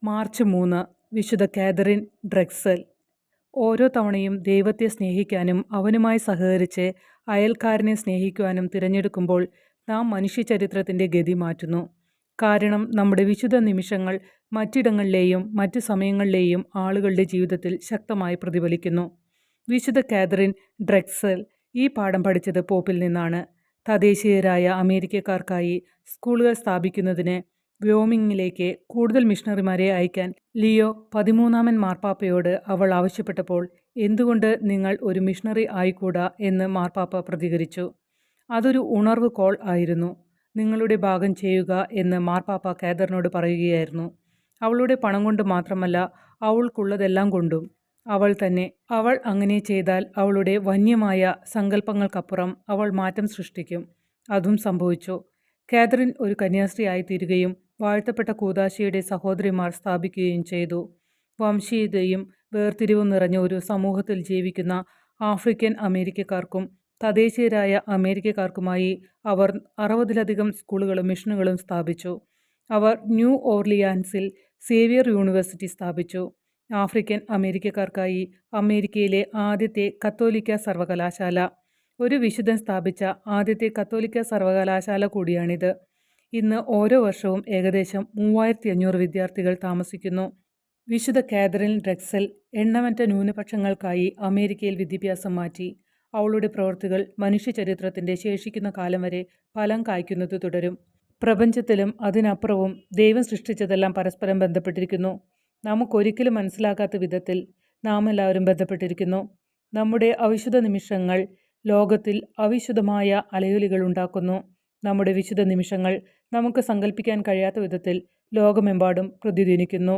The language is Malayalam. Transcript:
മാർച്ച് 3 വിശുദ്ധ കാതറിൻ ഡ്രെക്സൽ. ഓരോ തവണയും ദൈവത്തെ സ്നേഹിക്കാനും അവനുമായി സഹകരിച്ച് അയൽക്കാരനെ സ്നേഹിക്കുവാനും തിരഞ്ഞെടുക്കുമ്പോൾ നാം മനുഷ്യചരിത്രത്തിൻ്റെ ഗതി മാറ്റുന്നു. കാരണം നമ്മുടെ വിശുദ്ധ നിമിഷങ്ങൾ മറ്റിടങ്ങളിലെയും മറ്റ് സമയങ്ങളിലെയും ആളുകളുടെ ജീവിതത്തിൽ ശക്തമായി പ്രതിഫലിക്കുന്നു. വിശുദ്ധ കാതറിൻ ഡ്രെക്സൽ ഈ പാഠം പഠിച്ചത് പോപ്പിൽ നിന്നാണ്. തദ്ദേശീയരായ അമേരിക്കക്കാർക്കായി സ്കൂളുകൾ സ്ഥാപിക്കുന്നതിന് വ്യോമിങ്ങിലേക്ക് കൂടുതൽ മിഷണറിമാരെ അയക്കാൻ ലിയോ 13 മാർപ്പാപ്പയോട് അവൾ ആവശ്യപ്പെട്ടപ്പോൾ എന്തുകൊണ്ട് നിങ്ങൾ ഒരു മിഷണറി ആയിക്കൂടാ എന്ന് മാർപ്പാപ്പ പ്രതികരിച്ചു. അതൊരു ഉണർവ് കോൾ ആയിരുന്നു. നിങ്ങളുടെ ഭാഗം ചെയ്യുക എന്ന് മാർപ്പാപ്പ കാതറിനോട് പറയുകയായിരുന്നു. അവളുടെ പണം കൊണ്ട് മാത്രമല്ല, അവൾക്കുള്ളതെല്ലാം കൊണ്ടും. അവൾ അങ്ങനെ ചെയ്താൽ അവളുടെ വന്യമായ സങ്കല്പങ്ങൾക്കപ്പുറം അവൾ മാറ്റം സൃഷ്ടിക്കും. അതും സംഭവിച്ചു. കാതറിൻ ഒരു കന്യാസ്ത്രീ ആയിത്തീരുകയും വാഴ്ത്തപ്പെട്ട കൂദാശിയുടെ സഹോദരിമാർ സ്ഥാപിക്കുകയും ചെയ്തു. വംശീയതയും വേർതിരിവും നിറഞ്ഞ ഒരു സമൂഹത്തിൽ ജീവിക്കുന്ന ആഫ്രിക്കൻ അമേരിക്കക്കാർക്കും തദ്ദേശീയരായ അമേരിക്കക്കാർക്കുമായി അവർ 60-ലധികം സ്കൂളുകളും മിഷനുകളും സ്ഥാപിച്ചു. അവർ ന്യൂ ഓർലിയാൻസിൽ സേവിയർ യൂണിവേഴ്സിറ്റി സ്ഥാപിച്ചു. ആഫ്രിക്കൻ അമേരിക്കക്കാർക്കായി അമേരിക്കയിലെ ആദ്യത്തെ കത്തോലിക്ക സർവകലാശാല. ഒരു വിശുദ്ധൻ സ്ഥാപിച്ച ആദ്യത്തെ കത്തോലിക്ക സർവകലാശാല കൂടിയാണിത്. ഇന്ന് ഓരോ വർഷവും ഏകദേശം 3500 വിദ്യാർത്ഥികൾ താമസിക്കുന്നു. വിശുദ്ധ കാതറിൻ ഡ്രെക്സൽ എണ്ണമറ്റ ന്യൂനപക്ഷങ്ങൾക്കായി അമേരിക്കയിൽ വിദ്യാഭ്യാസം മാറ്റി. അവളുടെ പ്രവൃത്തികൾ മനുഷ്യചരിത്രത്തിൻ്റെ ശേഷിക്കുന്ന കാലം വരെ ഫലം കായ്ക്കുന്നത് തുടരും. പ്രപഞ്ചത്തിലും അതിനപ്പുറവും ദൈവം സൃഷ്ടിച്ചതെല്ലാം പരസ്പരം ബന്ധപ്പെട്ടിരിക്കുന്നു. നമുക്കൊരിക്കലും മനസ്സിലാക്കാത്ത വിധത്തിൽ നാം എല്ലാവരും ബന്ധപ്പെട്ടിരിക്കുന്നു. നമ്മുടെ അവിശുദ്ധ നിമിഷങ്ങൾ ലോകത്തിൽ അവിശുദ്ധമായ അലയൊലികൾ ഉണ്ടാക്കുന്നു. നമ്മുടെ വിശുദ്ധ നിമിഷങ്ങൾ നമുക്ക് സങ്കല്പിക്കാൻ കഴിയാത്ത വിധത്തിൽ ലോകമെമ്പാടും പ്രതിധ്വനിക്കുന്നു.